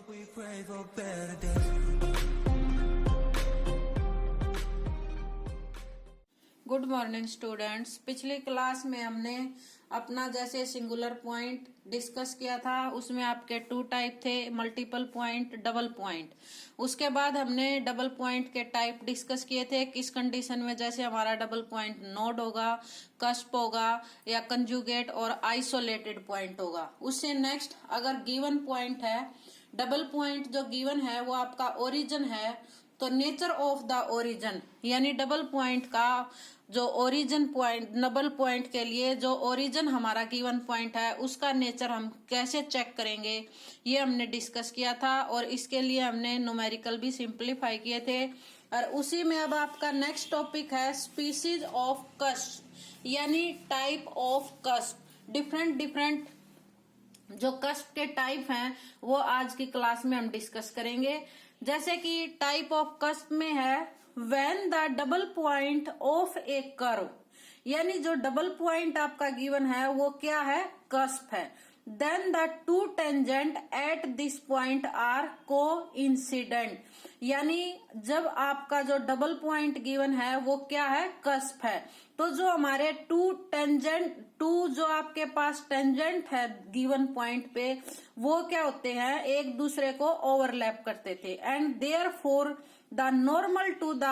We pray for better days. Good morning students. पिछली class में हमने अपना जैसे सिंगुलर पॉइंट डिस्कस किया था, उसमें आपके 2 टाइप थे, मल्टीपल पॉइंट, डबल पॉइंट। उसके बाद हमने डबल पॉइंट के टाइप डिस्कस किए थे, किस कंडीशन में जैसे हमारा डबल पॉइंट नोड होगा, कस्प होगा या कंजुगेट और आइसोलेटेड पॉइंट होगा। उससे नेक्स्ट अगर गिवन पॉइंट है, डबल पॉइंट जो गिवन है वो आपका ओरिजिन है, तो नेचर ऑफ द ओरिजिन यानी डबल पॉइंट का जो ओरिजिन पॉइंट, डबल पॉइंट के लिए जो ओरिजिन हमारा गिवन पॉइंट है उसका नेचर हम कैसे चेक करेंगे ये हमने डिस्कस किया था, और इसके लिए हमने न्यूमेरिकल भी सिंप्लीफाई किए थे। और उसी में अब आपका नेक्स्ट टॉपिक है स्पीसीज ऑफ कस्प यानी टाइप ऑफ कस्प। डिफरेंट जो कस्प के टाइप हैं वो आज की क्लास में हम डिस्कस करेंगे। जैसे कि टाइप ऑफ कस्प में है when the double point of A curve, यानी जो डबल पॉइंट आपका गिवन है वो क्या है, कस्प है। Then the 2 tangent at this point are coincident, यानी जब आपका जो डबल पॉइंट गिवन है वो क्या है, कस्प है। तो जो हमारे 2 जो आपके पास टेंजेंट है गिवन पॉइंट पे वो क्या होते हैं, एक दूसरे को ओवरलैप करते थे। And therefore the normal to the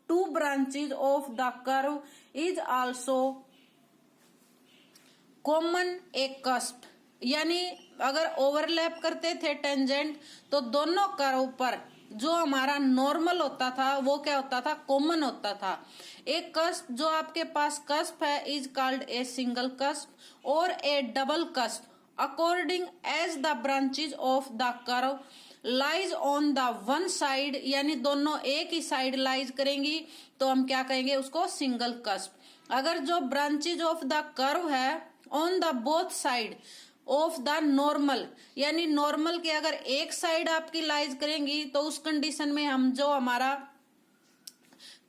2 branches of the curve is also common a cusp, यानी अगर ओवरलैप करते थे टेंजेंट तो दोनों कर्व पर जो हमारा नॉर्मल होता था वो क्या होता था, कॉमन होता था। एक कस्प जो आपके पास कस्प है is called a single cusp और a double cusp according as the branches of the curve lies on the one side, यानी दोनों एक ही साइड लाइज करेंगी तो हम क्या कहेंगे उसको, सिंगल कस्प। अगर जो ब्रांचेज ऑफ द कर्व है on the both side of the normal, यानी नॉर्मल के अगर एक साइड आपकी लाइज करेंगी तो उस कंडीशन में हम जो हमारा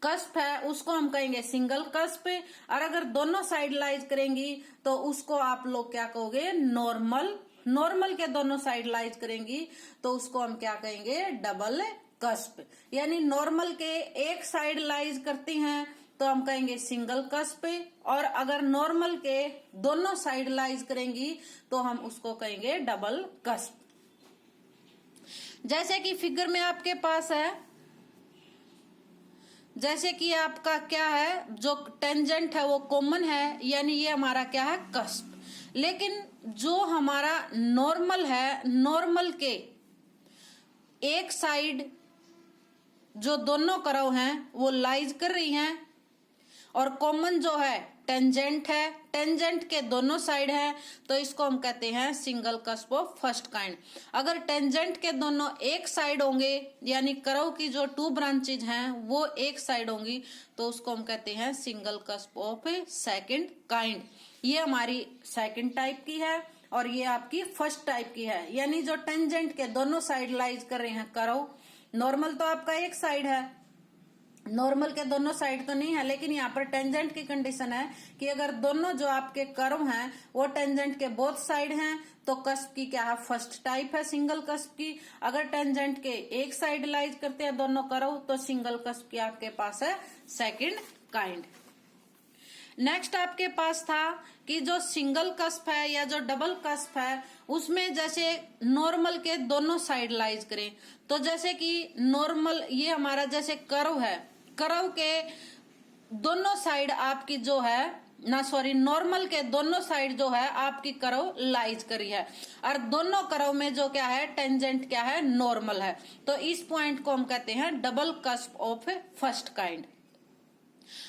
कस्प है उसको हम कहेंगे सिंगल कस्प। और अगर दोनों साइड लाइज करेंगी तो उसको आप लोग क्या कहोगे, नॉर्मल। नॉर्मल के दोनों साइड लाइज करेंगी तो उसको हम क्या कहेंगे, डबल कस्प। यानी नॉर्मल के एक साइड लाइज करती हैं तो हम कहेंगे सिंगल कस्प, और अगर नॉर्मल के दोनों साइड लाइज करेंगी तो हम उसको कहेंगे डबल कस्प। जैसे कि फिगर में आपके पास है, जैसे कि आपका क्या है, जो टेंजेंट है वो कॉमन है, यानी ये हमारा क्या है, कस्प। लेकिन जो हमारा नॉर्मल है, नॉर्मल के एक साइड जो दोनों कर्व हैं वो लाइज कर रही हैं, और कॉमन जो है टेंजेंट है, टेंजेंट के दोनों साइड है, तो इसको हम कहते हैं single cusp of first kind. अगर टेंजेंट के दोनों एक साइड होंगे, यानी कर्व की जो 2 ब्रांचेज हैं वो एक साइड होंगी, तो उसको हम कहते हैं single cusp of second kind. ये हमारी सेकंड टाइप की है और ये आपकी फर्स्ट टाइप की है, यानी जो टेंजेंट के दोनों साइड लाइज कर रहे हैं कर्व। नॉर्मल तो आपका एक साइड है, नॉर्मल के दोनों साइड तो नहीं है, लेकिन यहाँ पर टेंजेंट की कंडीशन है कि अगर दोनों जो आपके कर्व हैं वो टेंजेंट के बोथ साइड हैं तो कस्प की क्या है, फर्स्ट टाइप है सिंगल कस्प की। अगर टेंजेंट के एक साइड लाइज करते हैं दोनों कर्व तो सिंगल कस्प की आपके पास है सेकंड काइंड। नेक्स्ट आपके पास था कि जो सिंगल कस्प है या जो डबल कस्प है उसमें जैसे नॉर्मल के दोनों साइड लाइज करें, तो जैसे कि नॉर्मल ये हमारा जैसे कर्व है, कर्व के दोनों साइड आपकी जो है नॉर्मल के दोनों साइड जो है आपकी कर्व लाइज करी है, और दोनों कर्व में जो क्या है, टेंजेंट क्या है, नॉर्मल है, तो इस पॉइंट को हम कहते हैं double cusp of first kind.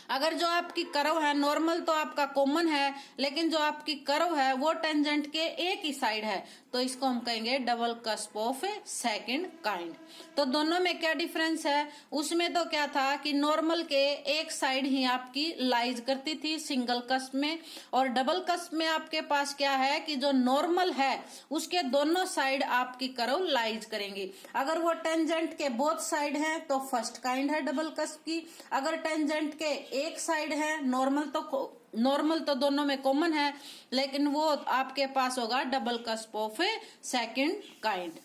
अगर जो आपकी कर्व है, नॉर्मल तो आपका कॉमन है, लेकिन जो आपकी कर्व है वो टेंजेंट के एक ही साइड है, तो इसको हम कहेंगे double cusp of second kind. तो दोनों में क्या डिफरेंस है, उसमें तो क्या था कि नॉर्मल के एक साइड ही आपकी लाइज करती थी सिंगल कस्प में, और डबल कस्प में आपके पास क्या है कि जो नॉर्मल है उसके दोनों साइड आपकी कर्व लाइज करेंगी। अगर वो टेंजेंट के बोथ साइड है तो फर्स्ट काइंड है डबल कस्प की। अगर टेंजेंट के एक साइड है, नॉर्मल तो दोनों में कॉमन है, लेकिन वो आपके पास होगा double cusp of second kind.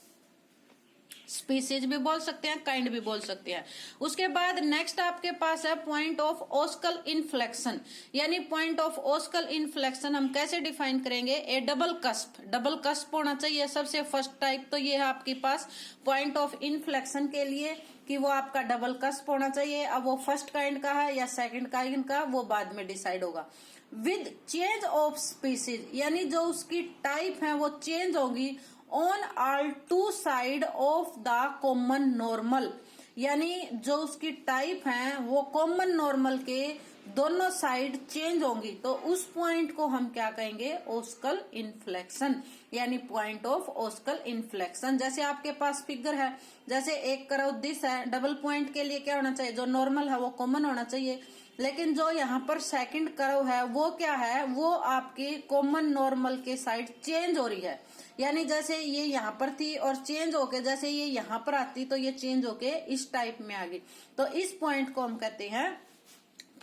Species भी बोल सकते हैं, काइंड भी बोल सकते हैं। उसके बाद नेक्स्ट आपके पास है पॉइंट ऑफ ओस्कल इन्फ्लेक्शन, यानी पॉइंट ऑफ ओस्कल इन्फ्लेक्शन हम कैसे डिफाइन करेंगे? ए डबल कस्प होना चाहिए सबसे फर्स्ट टाइप। तो ये है आपके पास पॉइंट ऑफ इन्फ्लेक्शन के लिए कि वो आपका डबल कस्प होना चाहिए। अब वो फर्स्ट काइंड का है या सेकंड काइंड का, वो बाद में डिसाइड होगा। विद चेंज ऑफ स्पीसीज, यानी जो उसकी टाइप है वो चेंज होगी on all two side of the common normal, यानी जो उसकी टाइप है वो कॉमन नॉर्मल के दोनों साइड चेंज होंगी। तो उस पॉइंट को हम क्या कहेंगे? ओस्कल इन्फ्लेक्शन, यानी पॉइंट ऑफ ओस्कल इन्फ्लेक्शन। जैसे आपके पास फिगर है, जैसे एक करव दिस है, डबल पॉइंट के लिए क्या होना चाहिए? जो नॉर्मल है वो कॉमन होना चाहिए, लेकिन जो यहाँ पर सेकंड कर्व है वो क्या है? वो आपके कॉमन नॉर्मल के साइड चेंज हो रही है, यानी जैसे ये यहाँ पर थी और चेंज होके जैसे ये यहाँ पर आती तो ये चेंज होके इस टाइप में आ गई। तो इस पॉइंट को हम कहते हैं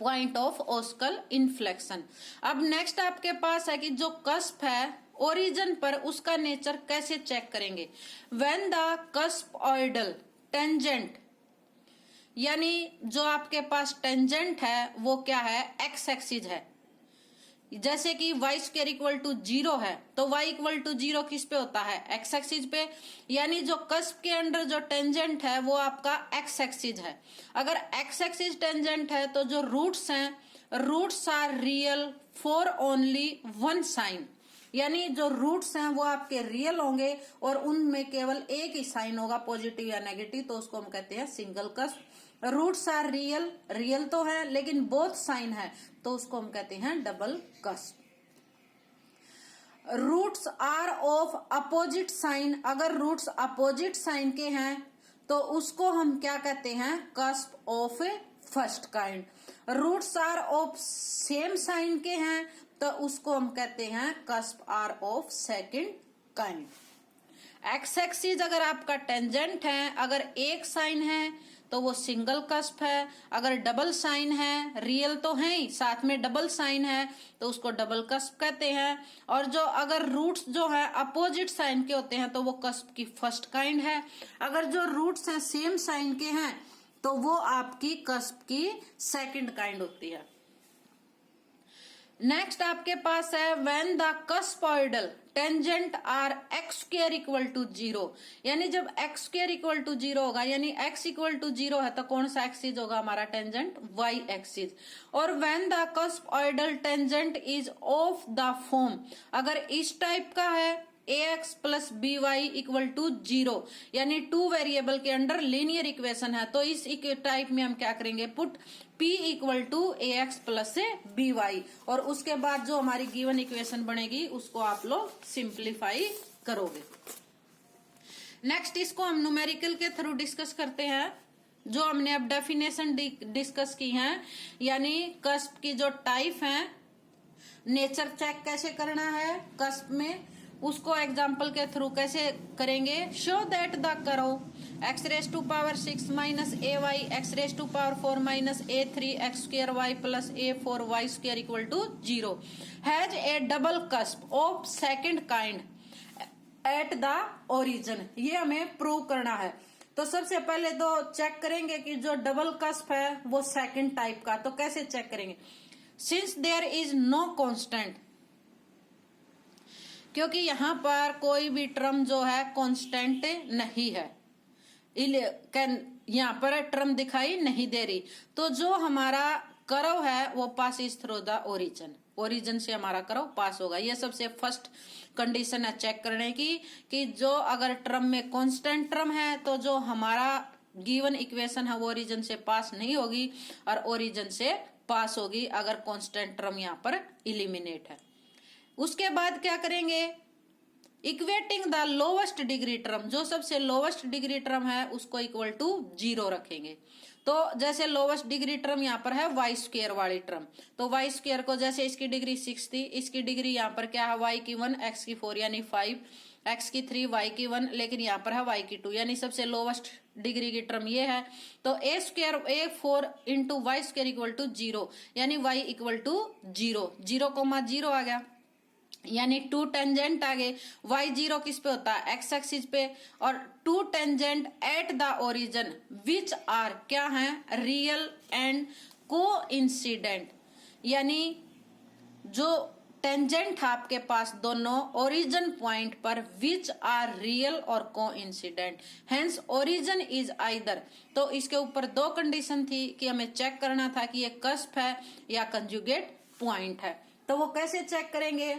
पॉइंट ऑफ ओस्कल इन्फ्लेक्शन। अब नेक्स्ट आपके पास है कि जो कस्प है ओरिजिन पर उसका नेचर कैसे चेक करेंगे? व्हेन द कस्प ऑइडल टेंजेंट, यानी जो आपके पास टेंजेंट है वो क्या है? एक्स एक्सिस है। जैसे कि y स्क्वायर इक्वल टू 0 है तो y इक्वल टू 0 किस पे होता है? x एक्सिस पे, यानी जो कस्प के अंडर जो टेंजेंट है वो आपका x एक्सिस है। अगर x एक्सिस टेंजेंट है तो जो रूट्स हैं, roots are real for only one sign, यानी जो रूट्स हैं वो आपके रियल होंगे और उनमें केवल एक ही साइन होगा, पॉजिटिव या नेगेटिव, तो उसको हम कहते हैं single cusp. Roots are real तो है लेकिन बोथ साइन है, तो उसको हम कहते हैं double cusp. Roots are of opposite sign, अगर रूट्स अपोजिट साइन के हैं तो उसको हम क्या कहते हैं? Cusp of first kind. Roots are of same sign के हैं तो उसको हम कहते हैं cusp are of second kind. X axis अगर आपका टेंजेंट है, अगर एक साइन है तो वो सिंगल कस्प है, अगर डबल साइन है, रियल तो है ही साथ में डबल साइन है, तो उसको डबल कस्प कहते हैं। और जो अगर रूट्स जो है अपोजिट साइन के होते हैं तो वो कस्प की फर्स्ट काइंड है। अगर जो रूट्स हैं सेम साइन के हैं तो वो आपकी कस्प की सेकंड काइंड होती है। नेक्स्ट आपके पास है when the cuspoidal tangent are x square equal to 0, यानी जब एक्स स्क्वायर इक्वल टू 0 होगा, यानी एक्स इक्वल टू 0 है तो कौन सा एक्सिस होगा हमारा? Tangent y axis. और when the cuspoidal tangent is of the form, अगर इस टाइप का है ax plus b y equal to 0, यानी टू वेरिएबल के अंडर लीनियर इक्वेशन है, तो इस टाइप में हम क्या करेंगे? Put p equal to a x plus b y, और उसके बाद जो हमारी गिवन इक्वेशन बनेगी उसको आप लोग सिंप्लीफाई करोगे। नेक्स्ट इसको हम न्यूमेरिकल के थ्रू डिस्कस करते हैं, जो हमने अब डेफिनेशन डिस्कस की है, यानी कस्प की जो टाइप है, नेचर चेक कैसे करना है कस्प में, उसको एग्जाम्पल के थ्रू कैसे करेंगे? Show that the curve x raised to power 6 minus a y x raised to power 4 minus a 3 x square y plus a 4 y square equal to 0 has a double cusp of second kind at the origin. ये हमें prove करना है। तो सबसे पहले तो check करेंगे कि जो डबल कस्प है वो सेकंड टाइप का, तो कैसे चेक करेंगे? Since there is no constant, क्योंकि यहाँ पर कोई भी टर्म जो है कांस्टेंट नहीं है, यहाँ पर टर्म दिखाई नहीं दे रही, तो जो हमारा कर्व है वो pass is through the origin, origin से हमारा कर्व पास होगा। ये सबसे फर्स्ट कंडीशन है चेक करने की कि जो अगर टर्म में कांस्टेंट टर्म है तो जो हमारा गिवन इक्वेशन है वो ओरिजिन से पास नहीं होगी और ओरिजिन से पास होगी अगर कांस्टेंट टर्म यहाँ पर इलिमिनेट है। उसके बाद क्या करेंगे? Equating the lowest degree term, जो सबसे लोवेस्ट डिग्री टर्म है उसको इक्वल टू 0 रखेंगे। तो जैसे लोवेस्ट डिग्री टर्म यहाँ पर है वाई स्क्वायर वाली टर्म, तो वाई स्क्वायर को जैसे इसकी डिग्री 6 थी, इसकी डिग्री यहाँ पर क्या है? वाई की 1 एक्स की 4 यानी 5, एक्स की 3 वाई की 1, लेकिन यहाँ पर है वाई की 2, यानी सबसे लोवेस्ट डिग्री की टर्म ये है। तो a square a 4 into y square equal to 0, यानी वाई इक्वल टू 0, 0,0 आ गया। यानी टू टेंजेंट आगे, y0 किस पे होता है, x एक्सिस पे, और two tangent at the origin which are क्या है, रियल एंड कोइंसिडेंट। यानी जो टेंजेंट है आपके पास दोनों ओरिजिन पॉइंट पर विच आर रियल और coincident, hence origin is either. तो इसके ऊपर दो कंडीशन थी कि हमें चेक करना था कि ये कस्प है या कंजुगेट पॉइंट है। तो वो कैसे चेक करेंगे,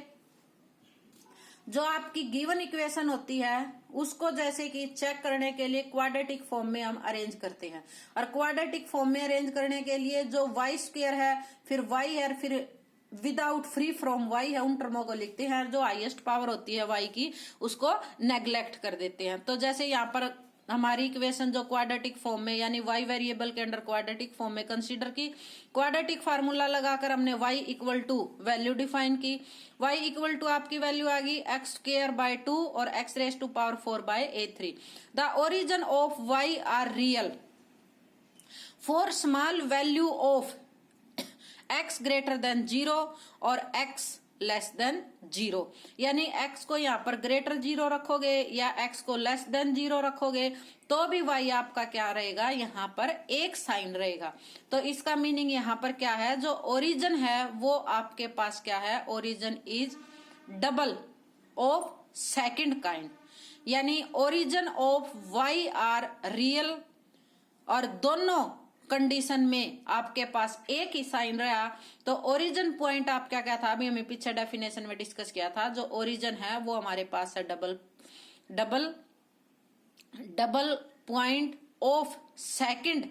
जो आपकी गिवन इक्वेशन होती है उसको जैसे कि चेक करने के लिए क्वाड्रेटिक फॉर्म में हम अरेंज करते हैं, और क्वाड्रेटिक फॉर्म में अरेंज करने के लिए जो y स्क्वायर है, फिर y है, फिर विदाउट फ्री फ्रॉम y है, उन टर्मों को लिखते हैं। जो हाईएस्ट पावर होती है y की उसको नेग्लेक्ट कर देते हैं। तो जैसे यहाँ पर हमारी इक्वेशन जो क्वाड्रेटिक फॉर्म में यानी y वेरिएबल के अंडर क्वाड्रेटिक फॉर्म में कंसीडर की, क्वाड्रेटिक फार्मूला लगाकर हमने y equal to value define की। y इक्वल टू आपकी वैल्यू आ गई x स्क्वायर बाय 2 और x raise to power 4 by a3। The origin of y are real for small value of x greater than 0 और x less than 0। यानी x को यहाँ पर ग्रेटर 0 रखोगे या x को लेस देन 0 रखोगे तो भी y आपका क्या रहेगा, यहाँ पर एक साइन रहेगा। तो इसका मीनिंग यहाँ पर क्या है, जो ओरिजिन है वो आपके पास क्या है, origin is double of second kind. यानी origin of y are real, और दोनों कंडीशन में आपके पास एक ही साइन रहा तो ओरिजिन पॉइंट आपका क्या था, अभी हमें पीछे डेफिनेशन में डिस्कस किया था, जो ओरिजिन है वो हमारे पास है double point of second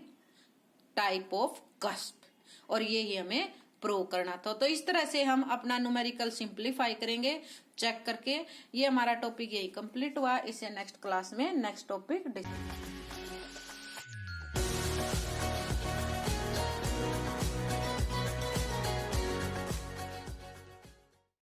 type of cusp, और ये ही हमें प्रूव करना था। तो इस तरह से हम अपना न्यूमेरिकल सिंप्लीफाई करेंगे चेक करके। ये हमारा टॉपिक यही कंप्लीट हुआ। इसे नेक्स्ट क्लास में नेक्स्ट टॉपिक डिस्कस